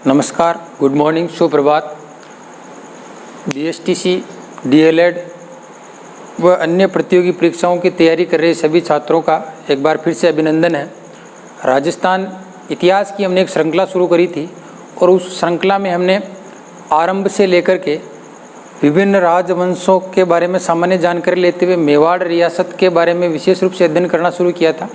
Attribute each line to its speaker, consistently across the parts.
Speaker 1: नमस्कार, good morning, सुप्रभात। BSTC, DElEd व अन्य प्रतियोगी परीक्षाओं की तैयारी कर रहे सभी छात्रों का एक बार फिर से अभिनंदन है। राजस्थान इतिहास की हमने एक श्रृंखला शुरू करी थी और उस श्रृंखला में हमने आरंभ से लेकर के विभिन्न राजवंशों के बारे में सामान्य जानकारी लेते हुए मेवाड़ रियासत के बारे में विशेष रूप से अध्ययन करना शुरू किया था।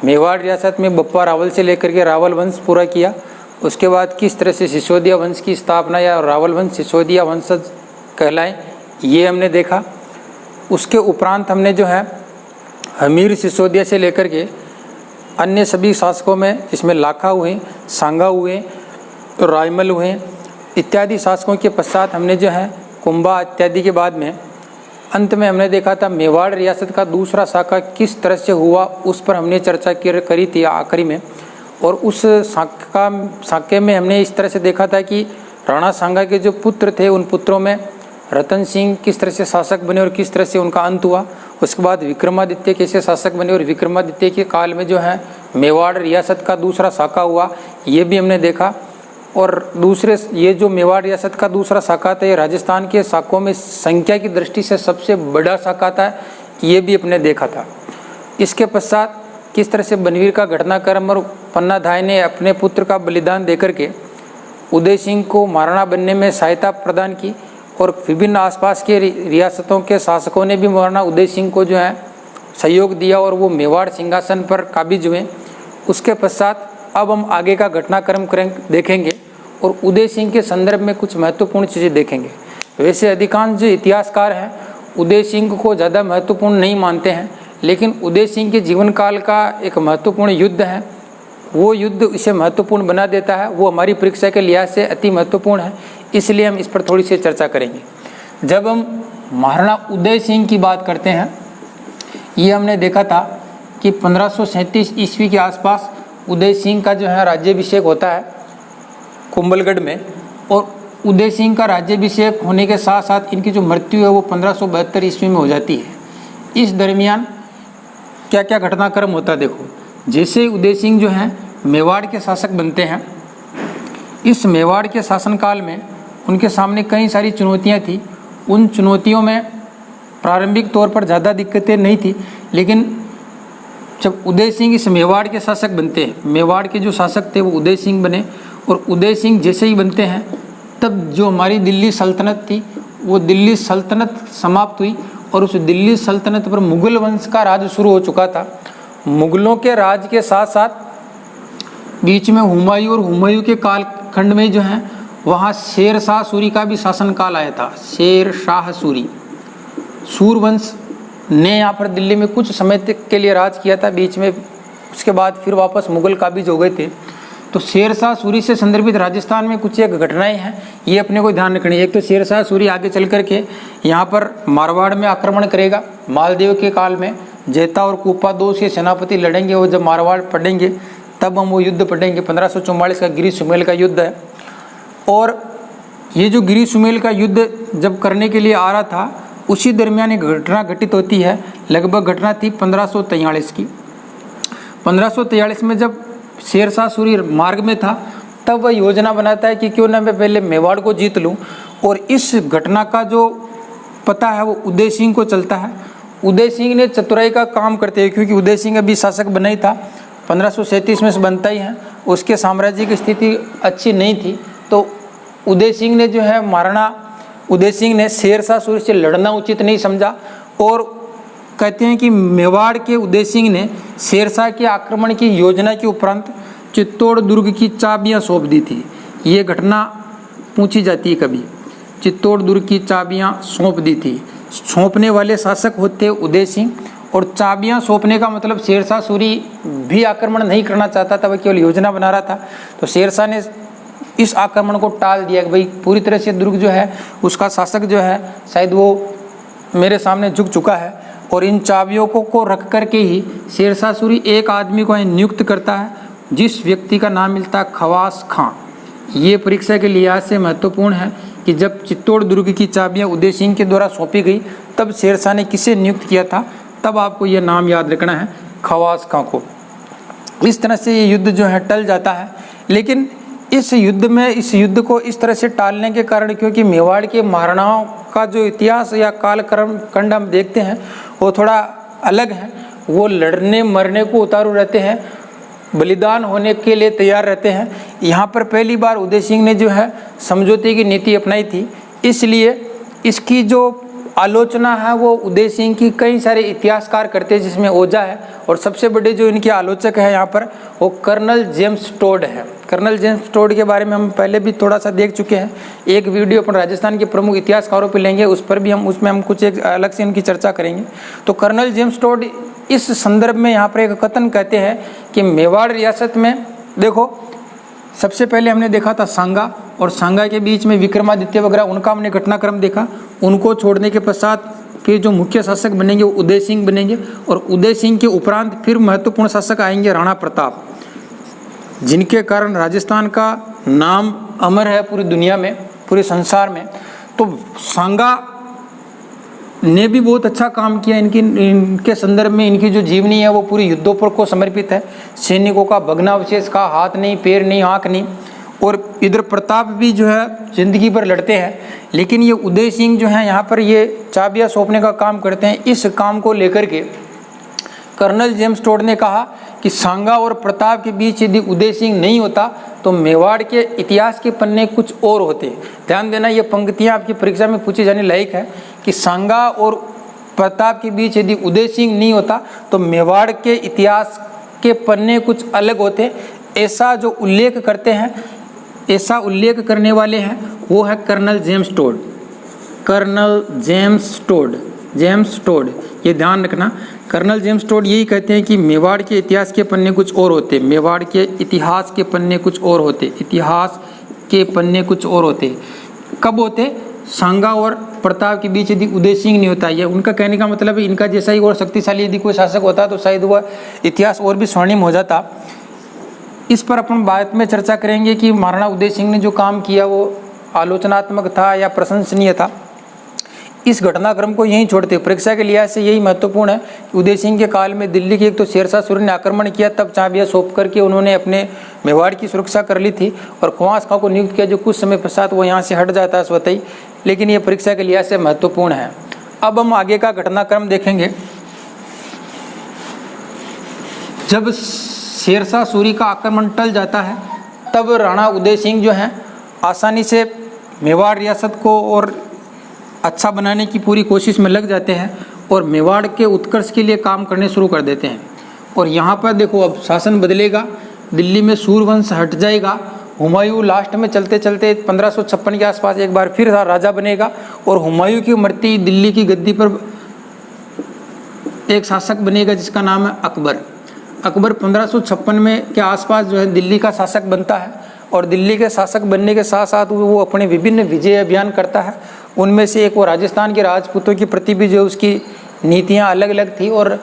Speaker 1: मेवाड़ रियासत में बप्पा रावल से लेकर के रावल वंश पूरा किया। उसके बाद किस तरह से सिसोदिया वंश की स्थापना या रावल वंश सिसोदिया वंशज कहलाए, ये हमने देखा। उसके उपरांत हमने जो है हमीर सिसोदिया से लेकर के अन्य सभी शासकों में, जिसमें लाखा हुए, सांगा हुए, रायमल हुए इत्यादि शासकों के पश्चात हमने जो है कुंभा इत्यादि के बाद में अंत में हमने देखा था मेवाड़ रियासत का दूसरा शाखा किस तरह से हुआ, उस पर हमने चर्चा करी थी आखिरी में। और उस शाखे में हमने इस तरह से देखा था कि राणा सांगा के जो पुत्र थे, उन पुत्रों में रतन सिंह किस तरह से शासक बने और किस तरह से उनका अंत हुआ। उसके बाद विक्रमादित्य कैसे शासक बने और विक्रमादित्य के काल में जो है मेवाड़ रियासत का दूसरा शाखा हुआ, ये भी हमने देखा। और दूसरे ये जो मेवाड़ रियासत का दूसरा शाखा था, ये राजस्थान के शाखों में संख्या की दृष्टि से सबसे बड़ा शाखा था, ये भी अपने देखा था। इसके पश्चात किस तरह से बनवीर का घटनाक्रम और पन्नाधाय ने अपने पुत्र का बलिदान देकर के उदय सिंह को महाराणा बनने में सहायता प्रदान की और विभिन्न आसपास के रियासतों के शासकों ने भी महाराणा उदय सिंह को जो है सहयोग दिया और वो मेवाड़ सिंहासन पर काबिज हुए। उसके पश्चात अब हम आगे का घटनाक्रम देखेंगे और उदय सिंह के संदर्भ में कुछ महत्वपूर्ण चीज़ें देखेंगे। वैसे अधिकांश जो इतिहासकार हैं उदय सिंह को ज़्यादा महत्वपूर्ण नहीं मानते हैं, लेकिन उदय सिंह के जीवन काल का एक महत्वपूर्ण युद्ध है, वो युद्ध इसे महत्वपूर्ण बना देता है, वो हमारी परीक्षा के लिहाज से अति महत्वपूर्ण है, इसलिए हम इस पर थोड़ी सी चर्चा करेंगे। जब हम महाराणा उदय सिंह की बात करते हैं, ये हमने देखा था कि 1537 ईस्वी के आसपास उदय सिंह का जो है राज्याभिषेक होता है कुंभलगढ़ में, और उदय सिंह का राज्याभिषेक होने के साथ साथ इनकी जो मृत्यु है वो 1572 ईस्वी में हो जाती है। इस दरमियान क्या क्या घटनाक्रम होता है देखो। जैसे उदय सिंह जो हैं मेवाड़ के शासक बनते हैं, इस मेवाड़ के शासनकाल में उनके सामने कई सारी चुनौतियां थी। उन चुनौतियों में प्रारंभिक तौर पर ज़्यादा दिक्कतें नहीं थी, लेकिन जब उदय सिंह इस मेवाड़ के शासक बनते हैं, मेवाड़ के जो शासक थे वो उदय सिंह बने, और उदय सिंह जैसे ही बनते हैं तब जो हमारी दिल्ली सल्तनत थी वो दिल्ली सल्तनत समाप्त हुई और उस दिल्ली सल्तनत पर मुगल वंश का राज शुरू हो चुका था। मुगलों के राज के साथ साथ बीच में हुमायूं और हुमायूं के कालखंड में जो है वहाँ शेर शाह सूरी का भी शासनकाल आया था। शेर शाह सूरी, सूरवंश ने यहाँ पर दिल्ली में कुछ समय तक के लिए राज किया था, बीच में उसके बाद फिर वापस मुगल काबिज हो गए थे। तो शेर शाह सूरी से संदर्भित राजस्थान में कुछ एक घटनाएं हैं, ये अपने को ध्यान रखनी है। एक तो शेर शाह सूरी आगे चल करके यहाँ पर मारवाड़ में आक्रमण करेगा। मालदेव के काल में जेता और कूपा दो के सेनापति लड़ेंगे, वो जब मारवाड़ पढ़ेंगे तब हम वो युद्ध पढ़ेंगे। 1544 का गिरी सुमेल का युद्ध है। और ये जो गिरी सुमेल का युद्ध जब करने के लिए आ रहा था, उसी दरमियान एक घटना घटित होती है। लगभग घटना थी 1543 की। 1543 में जब शेर शाह सूरी मार्ग में था, तब वह योजना बनाता है कि क्यों ना मैं पहले मेवाड़ को जीत लूं, और इस घटना का जो पता है वो उदय सिंह को चलता है। उदय सिंह ने चतुराई का काम करते हुए, क्योंकि उदय सिंह अभी शासक बना ही था, 1537 में से बनता ही है, उसके साम्राज्य की स्थिति अच्छी नहीं थी, तो उदय सिंह ने जो है महाराणा उदय सिंह ने शेर शाह सूरी से लड़ना उचित नहीं समझा, और कहते हैं कि मेवाड़ के उदय सिंह ने शेरशाह के आक्रमण की योजना के उपरांत चित्तौड़ दुर्ग की चाबियां सौंप दी थी। ये घटना पूछी जाती है कभी। चित्तौड़ दुर्ग की चाबियां सौंप दी थी। सौंपने वाले शासक होते उदय सिंह, और चाबियां सौंपने का मतलब शेरशाह सूरी भी आक्रमण नहीं करना चाहता था, वह केवल योजना बना रहा था। तो शेरशाह ने इस आक्रमण को टाल दिया कि भाई पूरी तरह से दुर्ग जो है उसका शासक जो है शायद वो मेरे सामने झुक चुका है, और इन चाबियों को रख करके ही शेर शाह सूरी एक आदमी को नियुक्त करता है, जिस व्यक्ति का नाम मिलता है खवास खां। ये परीक्षा के लिहाज से महत्वपूर्ण है कि जब चित्तौड़ दुर्ग की चाबियां उदय सिंह के द्वारा सौंपी गई, तब शेर शाह ने किसे नियुक्त किया था, तब आपको यह नाम याद रखना है, खवास खां को। इस तरह से ये युद्ध जो है टल जाता है। लेकिन इस युद्ध को इस तरह से टालने के कारण, क्योंकि मेवाड़ के महाराणाओं का जो इतिहास या कालक्रम खंड हम देखते हैं वो थोड़ा अलग है। वो लड़ने मरने को उतारू रहते हैं, बलिदान होने के लिए तैयार रहते हैं। यहाँ पर पहली बार उदय सिंह ने जो है समझौते की नीति अपनाई थी, इसलिए इसकी जो आलोचना है वो उदय सिंह की कई सारे इतिहासकार करते हैं, जिसमें ओझा है और सबसे बड़े जो इनके आलोचक हैं यहाँ पर वो कर्नल जेम्स टोड है। कर्नल जेम्स टोड के बारे में हम पहले भी थोड़ा सा देख चुके हैं, एक वीडियो अपन राजस्थान के प्रमुख इतिहासकारों पे लेंगे, उस पर भी उसमें हम कुछ एक अलग से इनकी चर्चा करेंगे। तो कर्नल जेम्स टोड इस संदर्भ में यहाँ पर एक कथन कहते हैं कि मेवाड़ रियासत में देखो, सबसे पहले हमने देखा था सांगा, और सांगा के बीच में विक्रमादित्य वगैरह उनका हमने घटनाक्रम देखा। उनको छोड़ने के पश्चात फिर जो मुख्य शासक बनेंगे वो उदय सिंह बनेंगे, और उदय सिंह के उपरांत फिर महत्वपूर्ण शासक आएंगे राणा प्रताप, जिनके कारण राजस्थान का नाम अमर है पूरी दुनिया में, पूरे संसार में। तो सांगा ने भी बहुत अच्छा काम किया। इनके संदर्भ में इनकी जो जीवनी है वो पूरी युद्धों पर को समर्पित है। सैनिकों का भग्नावशेष का, हाथ नहीं, पैर नहीं, आँख नहीं। और इधर प्रताप भी जो है जिंदगी भर लड़ते हैं, लेकिन ये उदय सिंह जो है यहाँ पर ये चाबियाँ सौंपने का काम करते हैं। इस काम को लेकर के कर्नल जेम्स टोड ने कहा कि सांगा और प्रताप के बीच यदि उदय सिंह नहीं होता तो मेवाड़ के इतिहास के पन्ने कुछ और होते। ध्यान देना, ये पंक्तियाँ आपकी परीक्षा में पूछी जाने लायक है कि सांगा और प्रताप के बीच यदि उदय सिंह नहीं होता तो मेवाड़ के इतिहास के पन्ने कुछ अलग होते। ऐसा जो उल्लेख करते हैं, ऐसा उल्लेख करने वाले हैं वो है Colonel James Tod. Colonel James Tod, ये ध्यान रखना। कर्नल जेम्स टोड यही कहते हैं कि मेवाड़ के इतिहास के पन्ने कुछ और होते, मेवाड़ के इतिहास के पन्ने कुछ और होते, इतिहास के पन्ने कुछ और होते। कब होते? सांगा और प्रताप के बीच यदि उदय सिंह नहीं होता। ये उनका कहने का मतलब है इनका जैसा ही और शक्तिशाली यदि कोई शासक होता तो शायद वह इतिहास और भी स्वर्णिम हो जाता। इस पर अपन बाद में चर्चा करेंगे कि महाराणा उदय सिंह ने जो काम किया वो आलोचनात्मक था या प्रशंसनीय था। इस घटनाक्रम को यहीं छोड़ते, परीक्षा के लिहाज से यही महत्वपूर्ण है कि उदय सिंह के काल में दिल्ली की एक तो शेरशाह सूरी ने आक्रमण किया, तब चाबियाँ सौंप करके उन्होंने अपने मेवाड़ की सुरक्षा कर ली थी, और ख्वास खां को नियुक्त किया जो कुछ समय पश्चात वो यहाँ से हट जाता है स्वतः ही, लेकिन ये परीक्षा के लिहाज से महत्वपूर्ण है। अब हम आगे का घटनाक्रम देखेंगे। जब शेरशाह सूरी का आक्रमण टल जाता है तब राणा उदय सिंह जो हैं आसानी से मेवाड़ रियासत को और अच्छा बनाने की पूरी कोशिश में लग जाते हैं और मेवाड़ के उत्कर्ष के लिए काम करने शुरू कर देते हैं। और यहाँ पर देखो अब शासन बदलेगा, दिल्ली में सूरवंश हट जाएगा। हुमायूं लास्ट में चलते चलते 1556 के आसपास एक बार फिर राजा बनेगा, और हुमायूं की मरती दिल्ली की गद्दी पर एक शासक बनेगा जिसका नाम है अकबर। अकबर 1556 में के आसपास जो है दिल्ली का शासक बनता है, और दिल्ली के शासक बनने के साथ साथ वो अपने विभिन्न विजय अभियान करता है। उनमें से एक वो राजस्थान के राजपूतों के प्रति भी जो उसकी नीतियाँ अलग अलग थी, और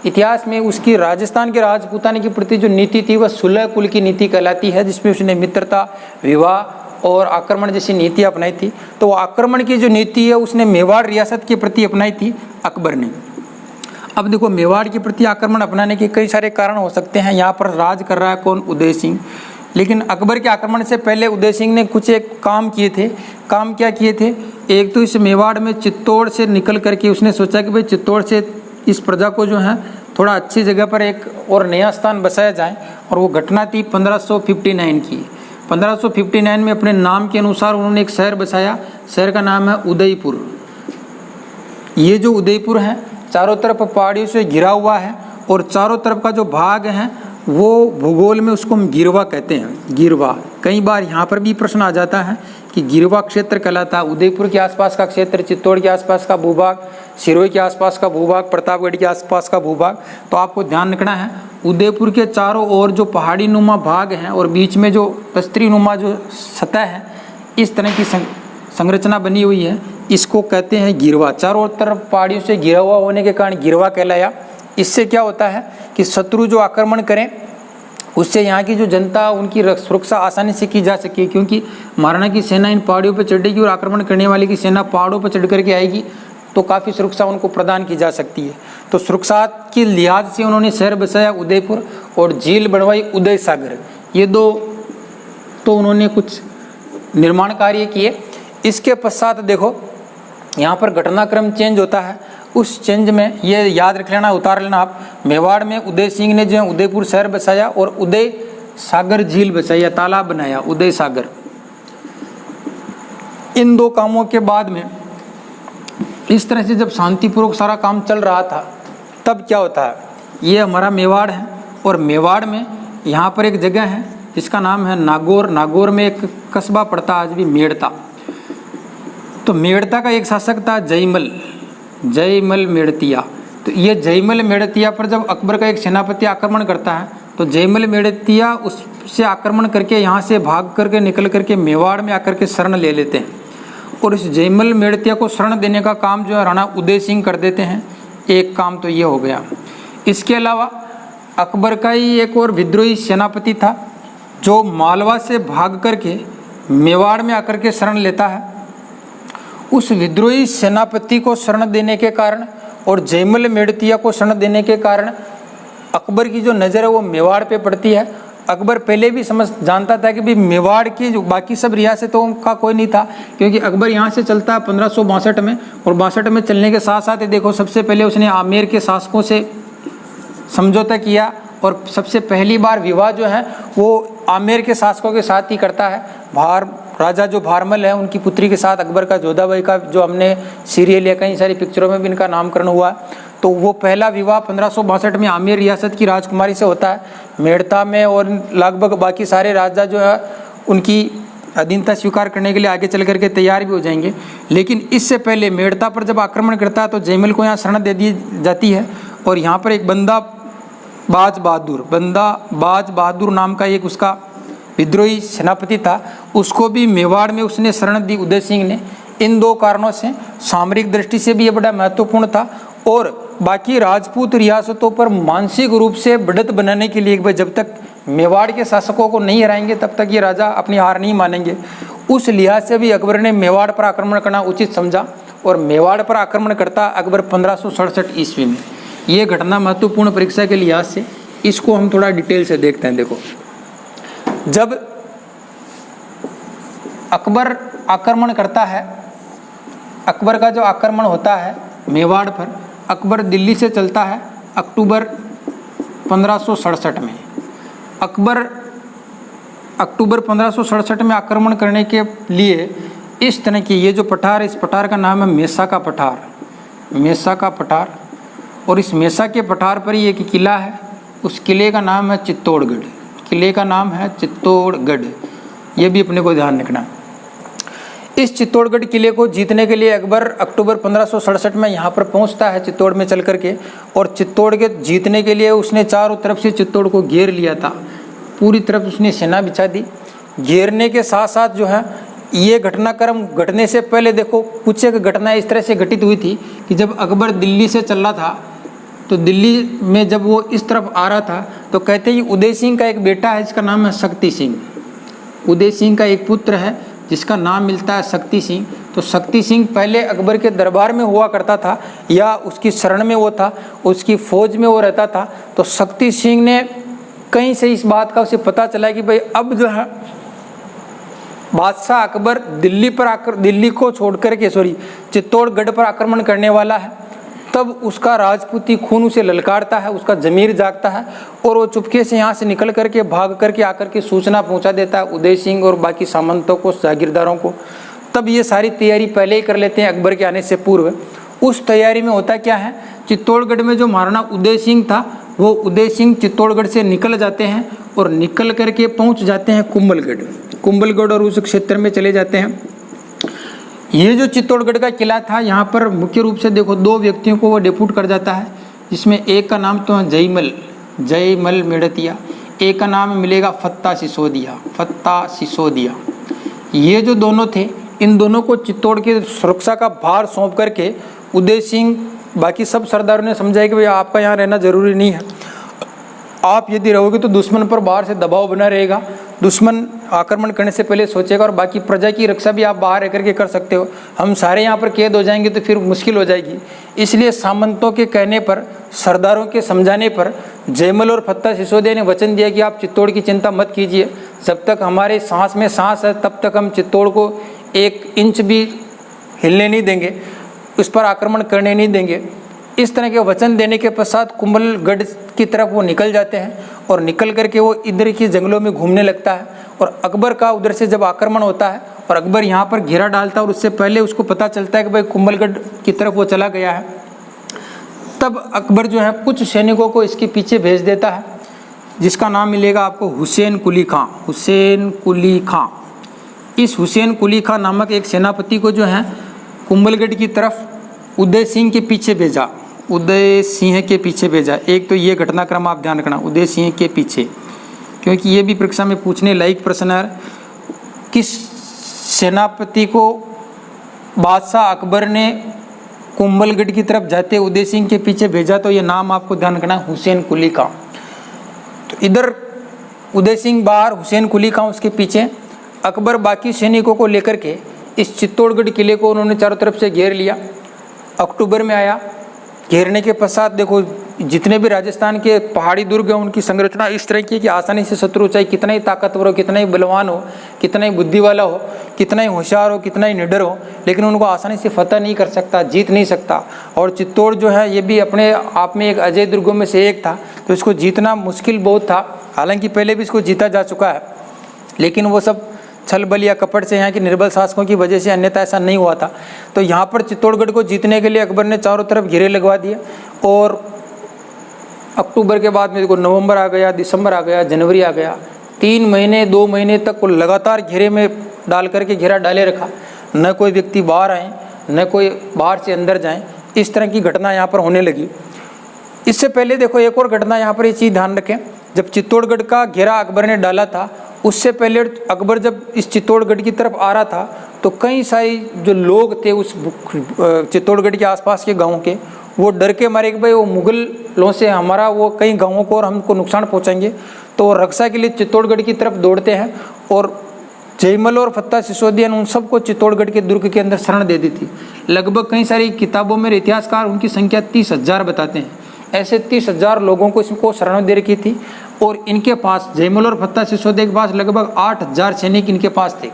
Speaker 1: इतिहास में उसकी राजस्थान के राजपूताने के प्रति जो नीति थी वह सुलह कुल की नीति कहलाती है, जिसमें उसने मित्रता, विवाह और आक्रमण जैसी नीतियाँ अपनाई थी। तो आक्रमण की जो नीति है उसने मेवाड़ रियासत के प्रति अपनाई थी अकबर ने। अब देखो, मेवाड़ के प्रति आक्रमण अपनाने के कई सारे कारण हो सकते हैं। यहाँ पर राज कर रहा है कौन? उदय सिंह। लेकिन अकबर के आक्रमण से पहले उदय सिंह ने कुछ एक काम किए थे। काम क्या किए थे? एक तो इस मेवाड़ में चित्तौड़ से निकल करके उसने सोचा कि भाई चित्तौड़ से इस प्रजा को जो है थोड़ा अच्छी जगह पर एक और नया स्थान बसाया जाए, और वो घटना थी 1559 की। 1559 में अपने नाम के अनुसार उन्होंने एक शहर बसाया। शहर का नाम है उदयपुर। ये जो उदयपुर है चारों तरफ पहाड़ियों से घिरा हुआ है, और चारों तरफ का जो भाग है वो भूगोल में उसको हम गिरवा कहते हैं। गिरवा, कई बार यहाँ पर भी प्रश्न आ जाता है कि गिरवा क्षेत्र कहलाता है उदयपुर के आसपास का क्षेत्र, चित्तौड़ के आसपास का भूभाग, सिरोही के आसपास का भूभाग, प्रतापगढ़ के आसपास का भूभाग। तो आपको ध्यान रखना है उदयपुर के चारों ओर जो पहाड़ी नुमा भाग हैं और बीच में जो तस्त्री नुमा जो सतह है, इस तरह की संरचना बनी हुई है, इसको कहते हैं गिरवा। चारों तरफ पहाड़ियों से घिरा हुआ होने के कारण गिरवा कहलाया। इससे क्या होता है कि शत्रु जो आक्रमण करें उससे यहाँ की जो जनता उनकी सुरक्षा आसानी से की जा सके, क्योंकि महाराणा की सेना इन पहाड़ियों पर चढ़ेगी और आक्रमण करने वाले की सेना पहाड़ों पर चढ़ करके आएगी, तो काफ़ी सुरक्षा उनको प्रदान की जा सकती है। तो सुरक्षा के लिहाज से उन्होंने शहर बसाया उदयपुर, और झील बनवाई उदय सागर। ये दो तो उन्होंने कुछ निर्माण कार्य किए। इसके पश्चात देखो यहाँ पर घटनाक्रम चेंज होता है। उस चेंज में ये याद रख लेना, उतार लेना आप, मेवाड़ में उदय सिंह ने जो है उदयपुर शहर बसाया और उदय सागर झील बसाई, तालाब बनाया उदय सागर। इन दो कामों के बाद में इस तरह से जब शांतिपूर्वक सारा काम चल रहा था, तब क्या होता है, ये हमारा मेवाड़ है और मेवाड़ में यहाँ पर एक जगह है जिसका नाम है नागौर। नागौर में एक कस्बा पड़ता आज भी, मेड़ता। तो मेड़ता का एक शासक था जयमल मेड़तिया। तो ये जयमल मेड़तिया पर जब अकबर का एक सेनापति आक्रमण करता है तो जयमल मेड़तिया उससे आक्रमण करके यहाँ से भाग करके निकल करके मेवाड़ में आकर के शरण ले लेते हैं और इस जयमल मेड़तिया को शरण देने का काम जो है राणा उदय सिंह कर देते हैं। एक काम तो ये हो गया। इसके अलावा अकबर का ही एक और विद्रोही सेनापति था जो मालवा से भाग करके मेवाड़ में आकर के शरण लेता है। उस विद्रोही सेनापति को शरण देने के कारण और जयमल मेड़तिया को शरण देने के कारण अकबर की जो नज़र है वो मेवाड़ पे पड़ती है। अकबर पहले भी जानता था कि भाई मेवाड़ की जो बाकी सब रियासतों का कोई नहीं था, क्योंकि अकबर यहाँ से चलता है 1562 में और 62 में चलने के साथ साथ देखो सबसे पहले उसने आमेर के शासकों से समझौता किया और सबसे पहली बार विवाह जो है वो आमेर के शासकों के साथ ही करता है। राजा जो भारमल है उनकी पुत्री के साथ अकबर का जोधाबाई का, जो हमने सीरियल या कई सारी पिक्चरों में भी इनका नामकरण हुआ, तो वो पहला विवाह 1562 में आमेर रियासत की राजकुमारी से होता है मेड़ता में। और लगभग बाकी सारे राजा जो है उनकी अधीनता स्वीकार करने के लिए आगे चल करके तैयार भी हो जाएंगे। लेकिन इससे पहले मेड़ता पर जब आक्रमण करता है तो जयमल को यहाँ शरण दे दी जाती है और यहाँ पर एक बंदा बाज बहादुर नाम का एक उसका विद्रोही सेनापति था, उसको भी मेवाड़ में उसने शरण दी उदय सिंह ने। इन दो कारणों से सामरिक दृष्टि से भी ये बड़ा महत्वपूर्ण था और बाकी राजपूत रियासतों पर मानसिक रूप से बढ़त बनाने के लिए जब तक मेवाड़ के शासकों को नहीं हराएंगे तब तक ये राजा अपनी हार नहीं मानेंगे। उस लिहाज से भी अकबर ने मेवाड़ पर आक्रमण करना उचित समझा और मेवाड़ पर आक्रमण करता अकबर 1567 ईस्वी में। ये घटना महत्वपूर्ण परीक्षा के लिहाज से, इसको हम थोड़ा डिटेल से देखते हैं। देखो, जब अकबर आक्रमण करता है, अकबर का जो आक्रमण होता है मेवाड़ पर, अकबर दिल्ली से चलता है अक्टूबर 1567 में। अक्टूबर 1567 में आक्रमण करने के लिए इस तरह की ये जो पठार, इस पठार का नाम है मेसा का पठार। और इस मेसा के पठार पर ही एक किला है, उस किले का नाम है चित्तौड़गढ़। ये भी अपने को ध्यान रखना। इस चित्तौड़गढ़ किले को जीतने के लिए अकबर अक्टूबर 1567 में यहाँ पर पहुँचता है चित्तौड़ में चल करके, और चित्तौड़ के जीतने के लिए उसने चारों तरफ से चित्तौड़ को घेर लिया था। पूरी तरफ उसने सेना बिछा दी। घेरने के साथ साथ जो है ये घटनाक्रम घटने से पहले देखो कुछ एक घटना इस तरह से घटित हुई थी कि जब अकबर दिल्ली से चल रहा था तो दिल्ली में जब वो इस तरफ आ रहा था तो कहते हैं उदय सिंह का एक बेटा है जिसका नाम है शक्ति सिंह। उदय सिंह का एक पुत्र है जिसका नाम मिलता है शक्ति सिंह। तो शक्ति सिंह पहले अकबर के दरबार में हुआ करता था या उसकी शरण में वो था, उसकी फौज में वो रहता था। तो शक्ति सिंह ने कहीं से इस बात का उसे पता चला कि भाई अब जो है बादशाह अकबर दिल्ली को छोड़ करके चित्तौड़गढ़ पर आक्रमण करने वाला है। तब उसका राजपूती खून उसे ललकारता है, उसका ज़मीर जागता है और वो चुपके से यहाँ से निकल करके भाग करके आकर के सूचना पहुँचा देता है उदय सिंह और बाकी सामंतों को, जागीरदारों को। तब ये सारी तैयारी पहले ही कर लेते हैं अकबर के आने से पूर्व। उस तैयारी में होता क्या है, चित्तौड़गढ़ में जो महाराणा उदय सिंह था वो उदय सिंह चित्तौड़गढ़ से निकल जाते हैं और निकल करके पहुँच जाते हैं कुंभलगढ़ और उस क्षेत्र में चले जाते हैं। ये जो चित्तौड़गढ़ का किला था यहाँ पर मुख्य रूप से देखो दो व्यक्तियों को वो डिप्यूट कर जाता है, जिसमें एक का नाम तो है जयमल मेड़तिया, एक का नाम मिलेगा फत्ता सिसोदिया। ये जो दोनों थे, इन दोनों को चित्तौड़ की सुरक्षा का भार सौंप करके उदय सिंह, बाकी सब सरदारों ने समझा कि भाई आपका यहाँ रहना जरूरी नहीं है, आप यदि रहोगे तो दुश्मन पर बाहर से दबाव बना रहेगा, दुश्मन आक्रमण करने से पहले सोचेगा, और बाकी प्रजा की रक्षा भी आप बाहर रह करके कर सकते हो। हम सारे यहाँ पर कैद हो जाएंगे तो फिर मुश्किल हो जाएगी। इसलिए सामंतों के कहने पर, सरदारों के समझाने पर जयमल और फत्ता सिसोदिया ने वचन दिया कि आप चित्तौड़ की चिंता मत कीजिए, जब तक हमारे सांस में सांस है तब तक हम चित्तौड़ को 1 इंच भी हिलने नहीं देंगे, उस पर आक्रमण करने नहीं देंगे। इस तरह के वचन देने के पश्चात कुंभलगढ़ की तरफ वो निकल जाते हैं, और निकल करके वो इधर की जंगलों में घूमने लगता है। और अकबर का उधर से जब आक्रमण होता है और अकबर यहाँ पर घेरा डालता है, और उससे पहले उसको पता चलता है कि भाई कुंभलगढ़ की तरफ वो चला गया है, तब अकबर जो है कुछ सैनिकों को इसके पीछे भेज देता है, जिसका नाम मिलेगा आपको हुसैन कुली खां। हुसैन कुली खां, इस हुसैन कुली खां नामक एक सेनापति को जो है कुंभलगढ़ की तरफ उदय सिंह के पीछे भेजा, उदय सिंह के पीछे भेजा। एक तो ये घटनाक्रम आप ध्यान रखना, उदय सिंह के पीछे, क्योंकि ये भी परीक्षा में पूछने लायक प्रश्न है। किस सेनापति को बादशाह अकबर ने कुंभलगढ़ की तरफ जाते उदय सिंह के पीछे भेजा? तो ये नाम आपको ध्यान रखना, हुसैन कुली खां। तो इधर उदय सिंह बाहर, हुसैन कुली खां उसके पीछे। अकबर बाकी सैनिकों को लेकर के इस चित्तौड़गढ़ किले को उन्होंने चारों तरफ से घेर लिया। अक्टूबर में आया, घेरने के पश्चात देखो जितने भी राजस्थान के पहाड़ी दुर्ग हैं उनकी संरचना इस तरह की है कि आसानी से शत्रु चाहे कितना ही ताकतवर हो, कितना ही बलवान हो, कितना ही बुद्धि वाला हो, कितना ही होशियार हो, कितना ही निडर हो, लेकिन उनको आसानी से फतह नहीं कर सकता, जीत नहीं सकता। और चित्तौड़ जो है ये भी अपने आप में एक अजय दुर्गों में से एक था, तो इसको जीतना मुश्किल बहुत था। हालांकि पहले भी इसको जीता जा चुका है, लेकिन वो सब छल बल या कपट से, यहाँ की निर्बल शासकों की वजह से, अन्यथा ऐसा नहीं हुआ था। तो यहाँ पर चित्तौड़गढ़ को जीतने के लिए अकबर ने चारों तरफ घेरे लगवा दिए। और अक्टूबर के बाद में देखो नवंबर आ गया, दिसंबर आ गया, जनवरी आ गया, 3 महीने 2 महीने तक को लगातार घेरे में डाल करके घेरा डाले रखा। न कोई व्यक्ति बाहर आए, न कोई बाहर से अंदर जाए, इस तरह की घटना यहाँ पर होने लगी। इससे पहले देखो एक और घटना यहाँ पर, ये चीज़ ध्यान रखें, जब चित्तौड़गढ़ का घेरा अकबर ने डाला था, उससे पहले अकबर जब इस चित्तौड़गढ़ की तरफ आ रहा था तो कई सारे जो लोग थे उस चित्तौड़गढ़ के आसपास के गाँव के, वो डर के मारे कि भाई वो मुगलों से हमारा वो कई गाँवों को और हमको नुकसान पहुंचाएंगे, तो वो रक्षा के लिए चित्तौड़गढ़ की तरफ दौड़ते हैं। और जयमल और फत्ता सिसोदिया ने उन सबको चित्तौड़गढ़ के दुर्ग के अंदर शरण दे दी थी। लगभग कई सारी किताबों में इतिहासकार उनकी संख्या 30,000 बताते हैं। ऐसे 30,000 लोगों को इसको शरण दे रखी थी। और इनके पास, जयमल और फत्ता सिसोदिया के पास लगभग 8,000 सैनिक इनके पास थे।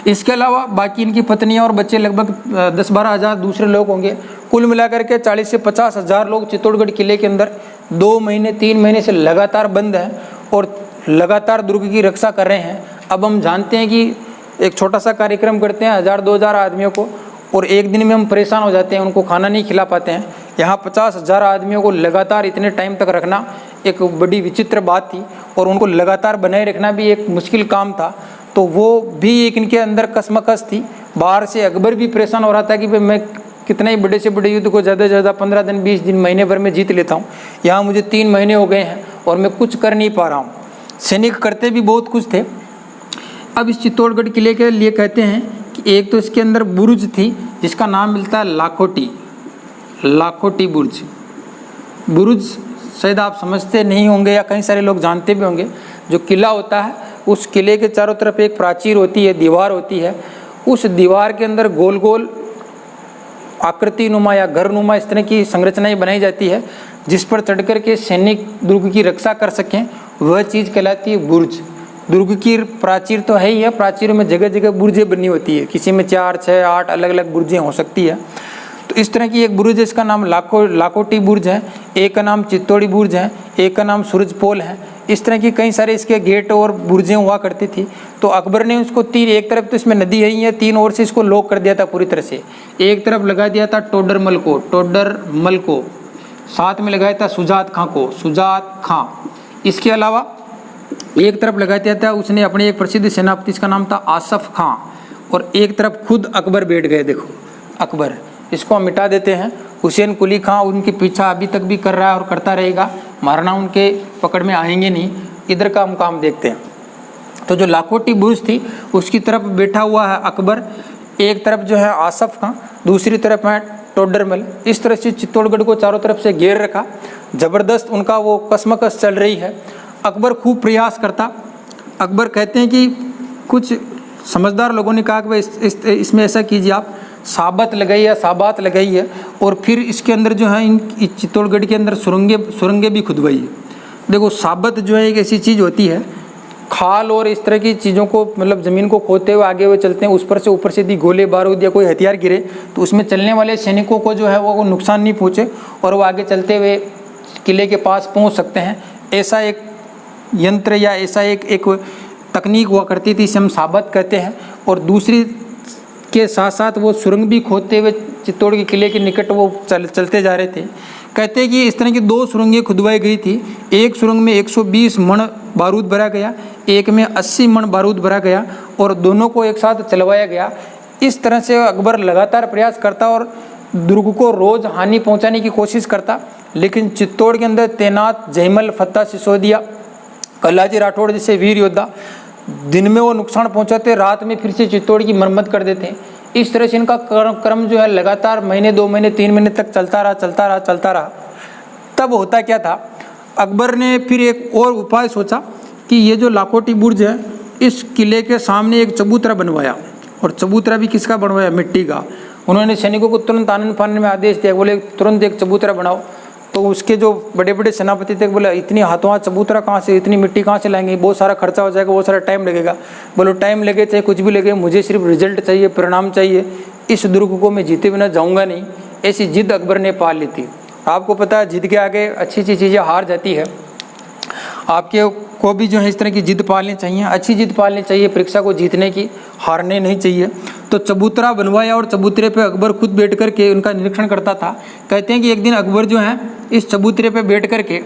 Speaker 1: इसके अलावा बाकी इनकी पत्नियां और बच्चे लगभग 10-12 हज़ार दूसरे लोग होंगे। कुल मिलाकर के 40 से 50 हज़ार लोग चित्तौड़गढ़ किले के अंदर 2 महीने 3 महीने से लगातार बंद हैं और लगातार दुर्ग की रक्षा कर रहे हैं। अब हम जानते हैं कि एक छोटा सा कार्यक्रम करते हैं 1000-2000 आदमियों को, और एक दिन में हम परेशान हो जाते हैं, उनको खाना नहीं खिला पाते हैं। यहाँ 50,000 आदमियों को लगातार इतने टाइम तक रखना एक बड़ी विचित्र बात थी, और उनको लगातार बनाए रखना भी एक मुश्किल काम था। तो वो भी एक इनके अंदर कसमकस थी। बाहर से अकबर भी परेशान हो रहा था कि भाई मैं कितना ही बड़े से बड़े युद्ध को ज़्यादा से ज़्यादा 15 दिन 20 दिन महीने भर में जीत लेता हूँ, यहाँ मुझे 3 महीने हो गए हैं और मैं कुछ कर नहीं पा रहा हूँ। सैनिक करते भी बहुत कुछ थे। अब इस चित्तौड़गढ़ किले के लिए कहते हैं कि एक तो इसके अंदर बुर्ज थी जिसका नाम मिलता है लाखोटी, लाखोटी बुर्ज। बुर्ज शायद आप समझते नहीं होंगे या कई सारे लोग जानते भी होंगे। जो किला होता है उस किले के चारों तरफ एक प्राचीर होती है, दीवार होती है। उस दीवार के अंदर गोल गोल आकृति नुमा या घर नुमा इस तरह की संरचनाएं बनाई जाती है, जिस पर चढ़ कर के सैनिक दुर्ग की रक्षा कर सकें। वह चीज़ कहलाती है बुर्ज। दुर्ग की प्राचीर तो है ही है, प्राचीरों में जगह जगह बुर्जें बनी होती है, किसी में 4, 6, 8 अलग अलग बुर्जें हो सकती है। तो इस तरह की एक बुर्ज है, इसका नाम लाखोटी बुर्ज है, एक का नाम चित्तौड़ी बुर्ज है, एक का नाम सूरजपोल है। इस तरह की कई सारे इसके गेट और बुर्जें हुआ करती थी। तो अकबर ने उसको एक तरफ तो इसमें नदी है ही है, 3 ओर से इसको लॉक कर दिया था पूरी तरह से। एक तरफ लगा दिया था टोडरमल को, साथ में लगाया था सुजात खां। इसके अलावा एक तरफ लगा दिया था उसने अपने एक प्रसिद्ध सेनापति, इसका नाम था आसफ खां, और एक तरफ खुद अकबर बैठ गए। देखो अकबर, इसको हम मिटा देते हैं। हुसैन कुली खां उनके पीछा अभी तक भी कर रहा है और करता रहेगा, मारना उनके पकड़ में आएंगे नहीं। इधर का हम काम देखते हैं। तो जो लाखोटी बुर्ज थी उसकी तरफ बैठा हुआ है अकबर, एक तरफ जो है आसफ खां, दूसरी तरफ है टोडरमल। इस तरह से चित्तौड़गढ़ को चारों तरफ से घेर रखा। ज़बरदस्त उनका वो कसमकस चल रही है। अकबर खूब प्रयास करता, अकबर कहते हैं कि कुछ समझदार लोगों ने कहा कि भाई इसमें ऐसा कीजिए, आप साबत लगाइए, साबात लगाइए और फिर इसके अंदर जो है इन चित्तौड़गढ़ के अंदर सुरंगें भी खुदवाइए। देखो साबत जो है एक ऐसी चीज़ होती है, खाल और इस तरह की चीज़ों को मतलब ज़मीन को खोदते हुए आगे हुए चलते हैं, उस पर से ऊपर से यदि गोले बारूद या कोई हथियार गिरे तो उसमें चलने वाले सैनिकों को जो है वो नुकसान नहीं पहुँचे और वो आगे चलते हुए किले के पास पहुँच सकते हैं। ऐसा एक यंत्र या ऐसा एक तकनीक हुआ करती थी, इसे हम साबत कहते हैं। और दूसरी के साथ साथ वो सुरंग भी खोदते हुए चित्तौड़ के किले के निकट वो चलते जा रहे थे। कहते हैं कि इस तरह की 2 सुरंगें खुदवाई गई थी। एक सुरंग में 120 मण बारूद भरा गया, एक में 80 मण बारूद भरा गया और दोनों को एक साथ चलवाया गया। इस तरह से अकबर लगातार प्रयास करता और दुर्ग को रोज़ हानि पहुंचाने की कोशिश करता, लेकिन चित्तौड़ के अंदर तैनात जयमल, फत्ता सिसोदिया, कल्लाजी राठौड़ जैसे वीर योद्धा दिन में वो नुकसान पहुंचाते, रात में फिर से चित्तौड़ की मरम्मत कर देते। इस तरह से इनका क्रम जो है लगातार महीने, 2 महीने, 3 महीने तक चलता रहा। तब होता क्या था, अकबर ने फिर एक और उपाय सोचा कि ये जो लाकोटी बुर्ज है, इस किले के सामने एक चबूतरा बनवाया। और चबूतरा भी किसका बनवाया? मिट्टी का। उन्होंने सैनिकों को तुरंत आनन फानन में आदेश दिया, बोले तुरंत एक चबूतरा बनाओ। तो उसके जो बड़े बड़े सेनापति थे बोले इतनी हाथों हाथ चबूतरा कहाँ से, इतनी मिट्टी कहाँ से लाएंगे, बहुत सारा खर्चा हो जाएगा, बहुत सारा टाइम लगेगा। बोलो टाइम लगे चाहे कुछ भी लगे, मुझे सिर्फ रिजल्ट चाहिए, परिणाम चाहिए, इस दुर्ग को मैं जीते बिना जाऊँगा नहीं। ऐसी जिद अकबर ने पाल ली थी। आपको पता है जिद के आगे अच्छी चीज़ें हार जाती है। आपके को भी जो है इस तरह की जिद पालनी चाहिए, अच्छी जिद पालनी चाहिए, परीक्षा को जीतने की, हारने नहीं चाहिए। तो चबूतरा बनवाया और चबूतरे पे अकबर खुद बैठ कर के उनका निरीक्षण करता था। कहते हैं कि एक दिन अकबर जो है इस चबूतरे पे बैठ कर के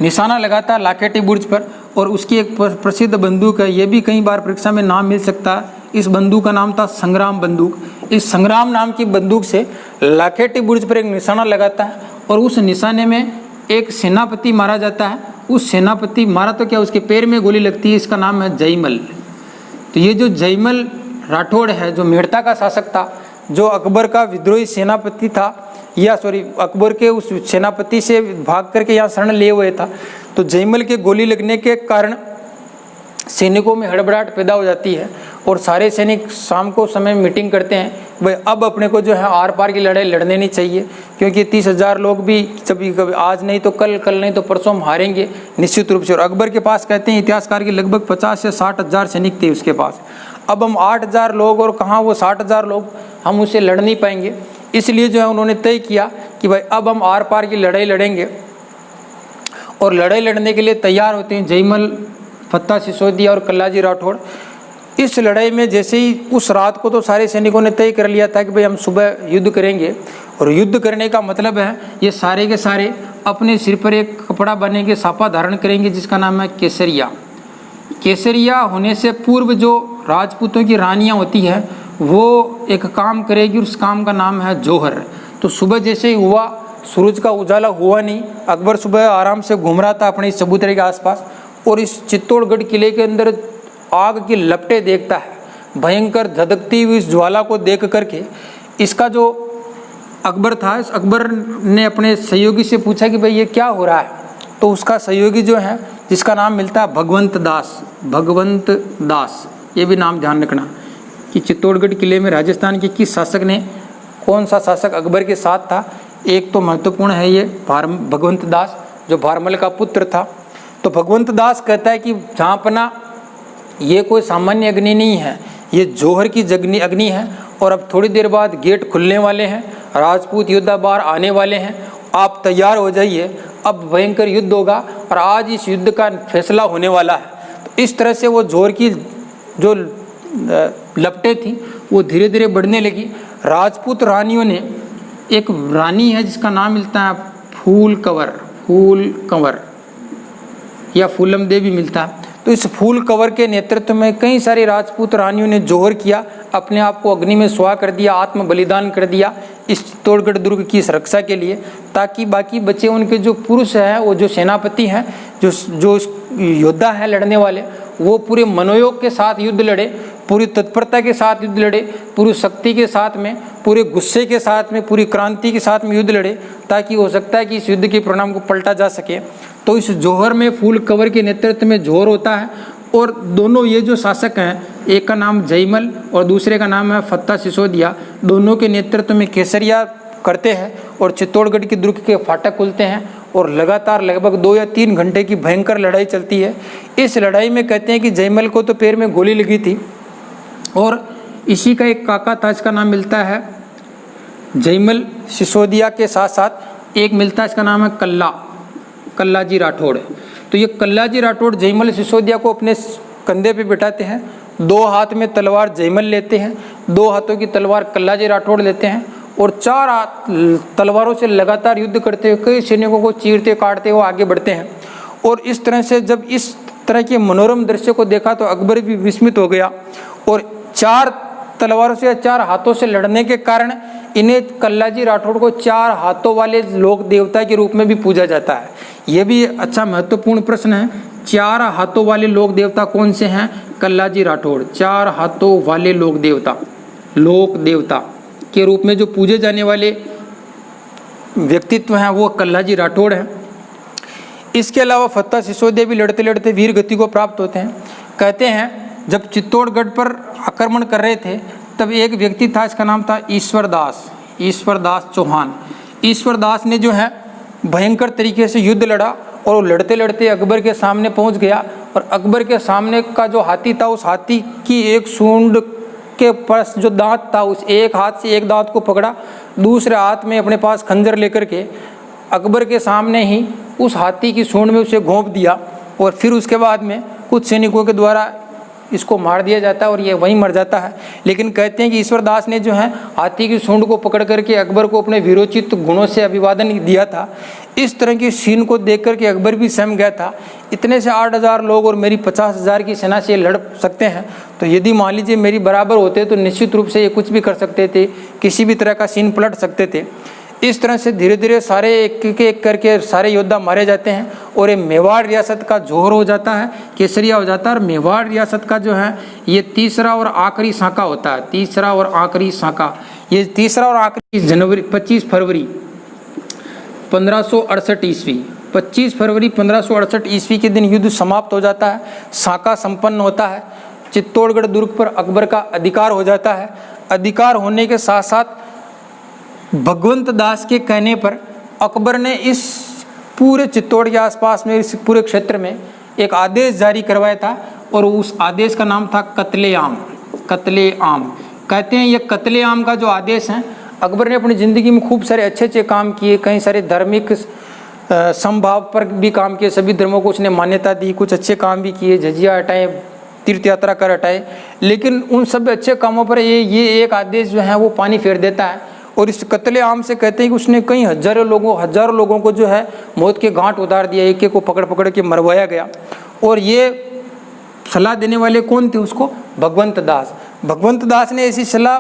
Speaker 1: निशाना लगाता लाखेटी बुर्ज पर, और उसकी एक प्रसिद्ध बंदूक है, ये भी कई बार परीक्षा में नाम मिल सकता है। इस बंदूक का नाम था संग्राम बंदूक। इस संग्राम नाम की बंदूक से लाखेटी बुर्ज पर एक निशाना लगाता है और उस निशाने में एक सेनापति मारा जाता है। उस सेनापति मारा तो क्या, उसके पैर में गोली लगती है। इसका नाम है जयमल। तो ये जो जयमल राठौड़ है, जो मेड़ता का शासक था, जो अकबर का विद्रोही सेनापति था, या अकबर के उस सेनापति से भाग करके यहाँ शरण लिए हुए था। तो जयमल के गोली लगने के कारण सैनिकों में हड़बड़ाहट पैदा हो जाती है और सारे सैनिक शाम को समय मीटिंग करते हैं, भाई अब अपने को जो है आर पार की लड़ाई लड़ने नहीं चाहिए, क्योंकि 30,000 लोग भी कभी आज नहीं तो कल नहीं तो परसों हम हारेंगे निश्चित रूप से। और अकबर के पास कहते हैं इतिहासकार के लगभग 50 से 60,000 सैनिक थे उसके पास। अब हम 8,000 लोग और कहाँ वो 60,000 लोग, हम उससे लड़ नहीं पाएंगे। इसलिए जो है उन्होंने तय किया कि भाई अब हम आर पार की लड़ाई लड़ेंगे। और लड़ाई लड़ने के लिए तैयार होते हैं जयमल, फत्ता सिसोदिया और कल्लाजी राठौड़। इस लड़ाई में जैसे ही उस रात को तो सारे सैनिकों ने तय कर लिया था कि भाई हम सुबह युद्ध करेंगे। और युद्ध करने का मतलब है ये सारे के सारे अपने सिर पर एक कपड़ा बनेंगे, साफा धारण करेंगे, जिसका नाम है केसरिया। केसरिया होने से पूर्व जो राजपूतों की रानियाँ होती है वो एक काम करेगी, उस काम का नाम है जौहर। तो सुबह जैसे ही हुआ, सूरज का उजाला हुआ नहीं, अकबर सुबह आराम से घूम रहा था अपने इस चबूतरे के आसपास और इस चित्तौड़गढ़ किले के अंदर आग की लपटें देखता है। भयंकर धधकती हुई इस ज्वाला को देख करके इसका जो अकबर था, इस अकबर ने अपने सहयोगी से पूछा कि भाई ये क्या हो रहा है। तो उसका सहयोगी जो है, जिसका नाम मिलता है भगवंत दास, ये भी नाम ध्यान रखना कि चित्तौड़गढ़ किले में राजस्थान के किस शासक ने, कौन सा शासक अकबर के साथ था। एक तो महत्वपूर्ण है ये भगवंत दास, जो भारमल का पुत्र था। तो भगवंत दास कहता है कि जहाँपना ये कोई सामान्य अग्नि नहीं है, ये जौहर की अग्नि है। और अब थोड़ी देर बाद गेट खुलने वाले हैं, राजपूत योद्धा बाहर आने वाले हैं, आप तैयार हो जाइए, अब भयंकर युद्ध होगा और आज इस युद्ध का फैसला होने वाला है। तो इस तरह से वो जौहर की जो लपटें थी वो धीरे धीरे बढ़ने लगी। राजपूत रानियों ने, एक रानी है जिसका नाम मिलता है फूल कंवर या फूलम देवी मिलता है। तो इस फूल कंवर के नेतृत्व में कई सारी राजपूत रानियों ने जौहर किया, अपने आप को अग्नि में सुहा कर दिया, आत्म बलिदान कर दिया इस चित्तौड़गढ़ दुर्ग की सुरक्षा के लिए, ताकि बाकी बचे उनके जो पुरुष हैं, वो जो सेनापति हैं, जो योद्धा हैं लड़ने वाले, वो पूरे मनोयोग के साथ युद्ध लड़े। पूरी तत्परता के साथ युद्ध लड़े, पूरी शक्ति के साथ में, पूरे गुस्से के साथ में, पूरी क्रांति के साथ में युद्ध लड़े, ताकि हो सकता है कि इस युद्ध के परिणाम को पलटा जा सके। तो इस जौहर में फूल कंवर के नेतृत्व में जौहर होता है, और दोनों ये जो शासक हैं, एक का नाम जयमल और दूसरे का नाम है फत्ता सिसोदिया, दोनों के नेतृत्व में केसरिया करते हैं और चित्तौड़गढ़ की दुर्ग के फाटक खुलते हैं, और लगातार लगभग 2 या 3 घंटे की भयंकर लड़ाई चलती है। इस लड़ाई में कहते हैं कि जयमल को तो पैर में गोली लगी थी, और इसी का एक काका था, इसका नाम मिलता है जयमल सिसोदिया के साथ साथ एक मिलता है, इसका नाम है कल्लाजी राठौड़। तो ये कल्लाजी राठौड़ जयमल सिसोदिया को अपने कंधे पे बिठाते हैं, 2 हाथ में तलवार जयमल लेते हैं, 2 हाथों की तलवार कल्लाजी राठौड़ लेते हैं, और 4 तलवारों से लगातार युद्ध करते हुए कई सैनिकों को चीरते काटते हुए आगे बढ़ते हैं। और इस तरह से जब इस तरह के मनोरम दृश्य को देखा तो अकबर भी विस्मित हो गया, और 4 तलवारों से या 4 हाथों से लड़ने के कारण इन्हें कल्लाजी राठौड़ को 4 हाथों वाले लोक देवता के रूप में भी पूजा जाता है। यह भी अच्छा महत्वपूर्ण प्रश्न है। 4 हाथों वाले लोक देवता कौन से हैं? कल्लाजी राठौड़ 4 हाथों वाले लोक देवता के रूप में जो पूजे जाने वाले व्यक्तित्व हैं वो कल्लाजी राठौड़ हैं। इसके अलावा फत्ता सिसोदिया भी लड़ते लड़ते वीर गति को प्राप्त होते हैं। कहते हैं जब चित्तौड़गढ़ पर आक्रमण कर रहे थे तब एक व्यक्ति था, इसका नाम था ईश्वरदास चौहान। ईश्वरदास ने जो है भयंकर तरीके से युद्ध लड़ा, और वो लड़ते लड़ते अकबर के सामने पहुंच गया, और अकबर के सामने का जो हाथी था उस हाथी की एक सूंड के पास जो दांत था उस एक हाथ से एक दांत को पकड़ा, दूसरे हाथ में अपने पास खंजर लेकर के अकबर के सामने ही उस हाथी की सूंड में उसे घोंप दिया, और फिर उसके बाद में कुछ सैनिकों के द्वारा इसको मार दिया जाता है और ये वहीं मर जाता है। लेकिन कहते हैं कि ईश्वरदास ने जो है हाथी की सूंड को पकड़ करके अकबर को अपने वीरोचित गुणों से अभिवादन दिया था। इस तरह की सीन को देख करके अकबर भी सहम गया था। इतने से 8,000 लोग और मेरी 50,000 की सेना से लड़ सकते हैं, तो यदि मान लीजिए मेरी बराबर होते तो निश्चित रूप से ये कुछ भी कर सकते थे, किसी भी तरह का सीन पलट सकते थे। इस तरह से धीरे धीरे सारे एक करके सारे योद्धा मारे जाते हैं, और ये मेवाड़ रियासत का जौहर हो जाता है, केसरिया हो जाता है। और मेवाड़ रियासत का जो है ये तीसरा और आखिरी साका होता है, तीसरा और आखिरी साका। ये तीसरा और आखिरी 25 फरवरी 1568 ईस्वी 25 फरवरी 1568 ईस्वी के दिन युद्ध समाप्त हो जाता है, साका संपन्न होता है। चित्तौड़गढ़ दुर्ग पर अकबर का अधिकार हो जाता है। अधिकार होने के साथ साथ भगवंत दास के कहने पर अकबर ने इस पूरे चित्तौड़ के आसपास में, इस पूरे क्षेत्र में एक आदेश जारी करवाया था, और उस आदेश का नाम था कत्लेआम। कहते हैं ये कत्लेआम का जो आदेश है, अकबर ने अपनी ज़िंदगी में खूब सारे अच्छे अच्छे काम किए, कई सारे धार्मिक समभाव पर भी काम किए, सभी धर्मों को उसने मान्यता दी, कुछ अच्छे काम भी किए, झजिया हटाए, तीर्थ यात्रा कर हटाए। लेकिन उन सब अच्छे कामों पर ये एक आदेश जो है वो पानी फेर देता है, और इस कत्लेआम से कहते हैं कि उसने कई हजारों लोगों को जो है मौत के घाट उतार दिया, एक एक को पकड़ पकड़ के मरवाया गया। और ये सलाह देने वाले कौन थे उसको? भगवंत दास ने ऐसी सलाह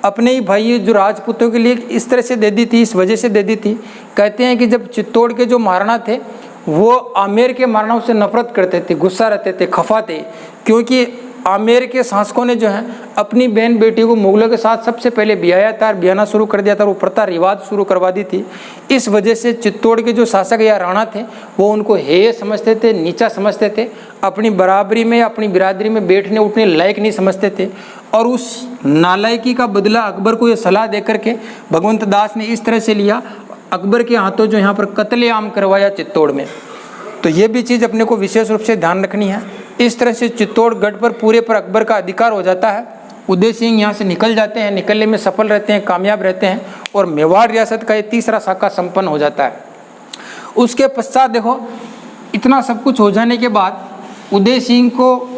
Speaker 1: अपने ही भाई जो राजपूतों के लिए इस तरह से दे दी थी, इस वजह से दे दी थी। कहते हैं कि जब चित्तौड़ के जो महाराणा थे वो आमेर के महाराणाओं से नफरत करते थे, गुस्सा रहते थे, खफा थे, क्योंकि आमेर के शासकों ने जो है अपनी बहन बेटी को मुगलों के साथ सबसे पहले ब्याया था, ब्याना शुरू कर दिया था, वो प्रथा रिवाज शुरू करवा दी थी। इस वजह से चित्तौड़ के जो शासक या राणा थे वो उनको हेय समझते थे, नीचा समझते थे, अपनी बराबरी में, अपनी बिरादरी में बैठने उठने लायक नहीं समझते थे। और उस नालायकी का बदला अकबर को ये सलाह दे करके भगवंत दास ने इस तरह से लिया, अकबर के हाथों जो यहाँ पर कत्लेआम करवाया चित्तौड़ में। तो ये भी चीज़ अपने को विशेष रूप से ध्यान रखनी है। इस तरह से चित्तौड़गढ़ पर पूरे पर अकबर का अधिकार हो जाता है। उदय सिंह यहाँ से निकल जाते हैं, निकलने में सफल रहते हैं, कामयाब रहते हैं, और मेवाड़ रियासत का ये तीसरा शाखा संपन्न हो जाता है। उसके पश्चात देखो, इतना सब कुछ हो जाने के बाद उदय सिंह को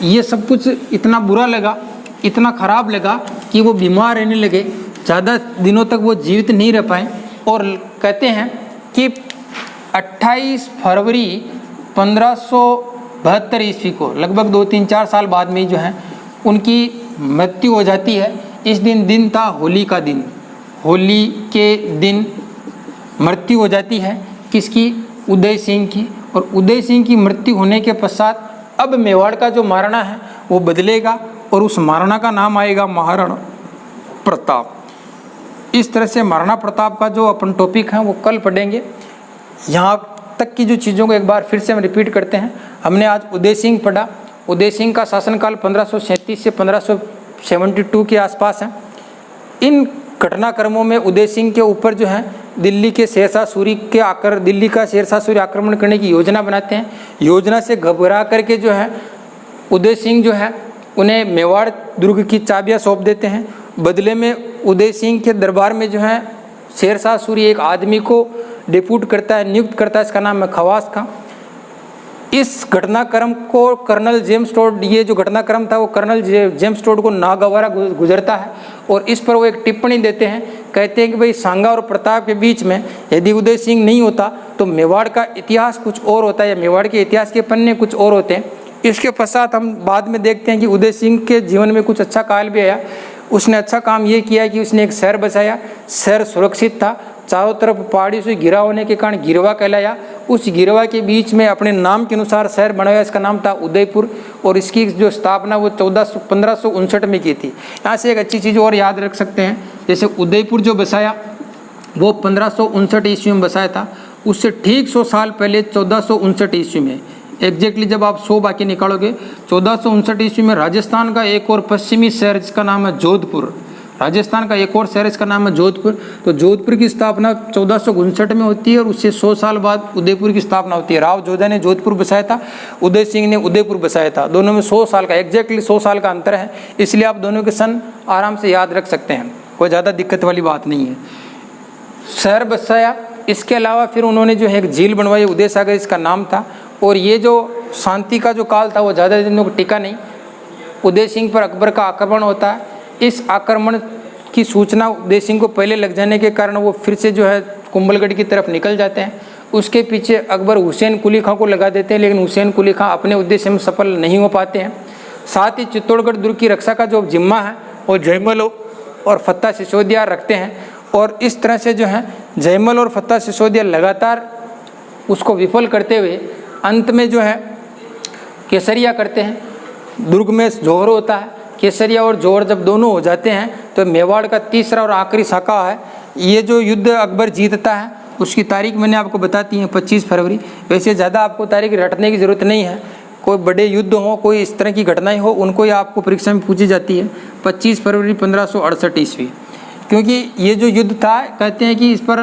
Speaker 1: ये सब कुछ इतना बुरा लगा, इतना खराब लगा कि वो बीमार रहने लगे, ज़्यादा दिनों तक वो जीवित नहीं रह पाए। और कहते हैं कि 28 फरवरी 1572 ईस्वी को, लगभग 2-3-4 साल बाद में जो है उनकी मृत्यु हो जाती है। इस दिन था होली का दिन, होली के दिन मृत्यु हो जाती है किसकी? उदय सिंह की। और उदय सिंह की मृत्यु होने के पश्चात अब मेवाड़ का जो महाराणा है वो बदलेगा, और उस महाराणा का नाम आएगा महाराणा प्रताप। इस तरह से महाराणा प्रताप का जो अपन टॉपिक है वो कल पढ़ेंगे। यहाँ तक की जो चीज़ों को एक बार फिर से हम रिपीट करते हैं। हमने आज उदय सिंह पढ़ा। उदय सिंह का शासनकाल 1537 से 1572 के आसपास है। इन घटनाक्रमों में उदय सिंह के ऊपर जो है दिल्ली का शेरशाह सूरी आक्रमण करने की योजना बनाते हैं। योजना से घबरा करके जो है उदय सिंह जो है उन्हें मेवाड़ दुर्ग की चाबियां सौंप देते हैं। बदले में उदय सिंह के दरबार में जो है शेरशाह सूरी एक आदमी को डिप्यूट करता है, नियुक्त करता है, इसका नाम है खवास खां। इस घटनाक्रम को कर्नल जेम्स टोड, ये जो घटनाक्रम था वो कर्नल जेम्स टोड को नागवारा गुजरता है और इस पर वो एक टिप्पणी देते हैं। कहते हैं कि भाई सांगा और प्रताप के बीच में यदि उदय सिंह नहीं होता तो मेवाड़ का इतिहास कुछ और होता है, या मेवाड़ के इतिहास के पन्ने कुछ और होते हैं। इसके पश्चात हम बाद में देखते हैं कि उदय सिंह के जीवन में कुछ अच्छा काल भी आया। उसने अच्छा काम ये किया कि उसने एक शहर बसाया। शहर सुरक्षित था, चारों तरफ पहाड़ी से घिरा होने के कारण गिरवा कहलाया। उस गिरवा के बीच में अपने नाम के अनुसार शहर बनाया, इसका नाम था उदयपुर। और इसकी जो स्थापना वो 1559 में की थी। यहाँ से एक अच्छी चीज़ और याद रख सकते हैं, जैसे उदयपुर जो बसाया वो 1559 ईस्वी में बसाया था। उससे ठीक 100 साल पहले 1459 ईस्वी में, एग्जैक्टली जब आप 100 बाकी निकालोगे, 1459 ईस्वी में राजस्थान का एक और पश्चिमी शहर जिसका नाम है जोधपुर, राजस्थान का एक और शहर इसका नाम है जोधपुर। तो जोधपुर की स्थापना 1459 में होती है और उससे 100 साल बाद उदयपुर की स्थापना होती है। राव जोधा ने जोधपुर बसाया था, उदय सिंह ने उदयपुर बसाया था। दोनों में 100 साल का, एग्जैक्टली 100 साल का अंतर है। इसलिए आप दोनों के सन आराम से याद रख सकते हैं, कोई ज़्यादा दिक्कत वाली बात नहीं है। शहर बसाया, इसके अलावा फिर उन्होंने जो है एक झील बनवाई, उदय सागर इसका नाम था। और ये जो शांति का जो काल था वो ज़्यादा दिनों को टिका नहीं। उदय सिंह पर अकबर का आक्रमण होता है। इस आक्रमण की सूचना उदय सिंह को पहले लग जाने के कारण वो फिर से जो है कुंभलगढ़ की तरफ निकल जाते हैं। उसके पीछे अकबर हुसैन कुली खां को लगा देते हैं, लेकिन हुसैन कुली खां अपने उद्देश्य में सफल नहीं हो पाते हैं। साथ ही चित्तौड़गढ़ दुर्ग की रक्षा का जो जिम्मा है वो जयमल और फत्ता सिसोदिया रखते हैं। और इस तरह से जो है जयमल और फत्ता सिसोदिया लगातार उसको विफल करते हुए अंत में जो है केसरिया करते हैं। दुर्ग में जोहर होता है, केसरिया और जोहर जब दोनों हो जाते हैं तो मेवाड़ का तीसरा और आखिरी शाखा है। ये जो युद्ध अकबर जीतता है उसकी तारीख मैंने आपको बताती है 25 फरवरी। वैसे ज़्यादा आपको तारीख रटने की ज़रूरत नहीं है। कोई बड़े युद्ध हो, कोई इस तरह की घटनाएं हो, उनको ही आपको परीक्षा में पूछी जाती है। 25 फरवरी 1568 ईस्वी, क्योंकि ये जो युद्ध था, कहते हैं कि इस पर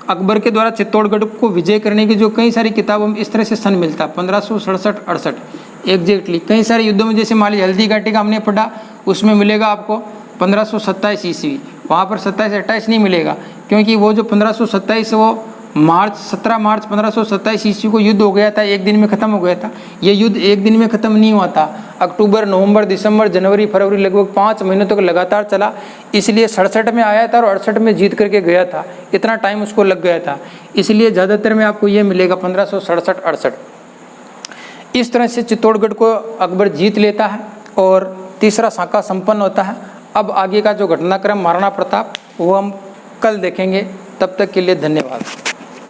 Speaker 1: अकबर के द्वारा चित्तौड़गढ़ को विजय करने की जो कई सारी किताबों में इस तरह से सन मिलता 1567-68 एग्जैक्टली। कई सारे युद्धों में जैसे मान लीजिए हल्दी घाटी का हमने पढ़ा, उसमें मिलेगा आपको 1527 ईस्वी। वहाँ पर 27-28 नहीं मिलेगा, क्योंकि वो जो 1527 वो 17 मार्च 1527 ईस्वी को युद्ध हो गया था, एक दिन में ख़त्म हो गया था। ये युद्ध एक दिन में ख़त्म नहीं हुआ था, अक्टूबर, नवंबर, दिसंबर, जनवरी, फरवरी लगभग 5 महीनों तक लगातार चला। इसलिए 67 में आया था और 68 में जीत करके गया था। इतना टाइम उसको लग गया था, इसलिए ज़्यादातर में आपको ये मिलेगा 1567-68। इस तरह से चित्तौड़गढ़ को अकबर जीत लेता है और तीसरा शाखा संपन्न होता है। अब आगे का जो घटनाक्रम महाराणा प्रताप वो हम कल देखेंगे। तब तक के लिए धन्यवाद।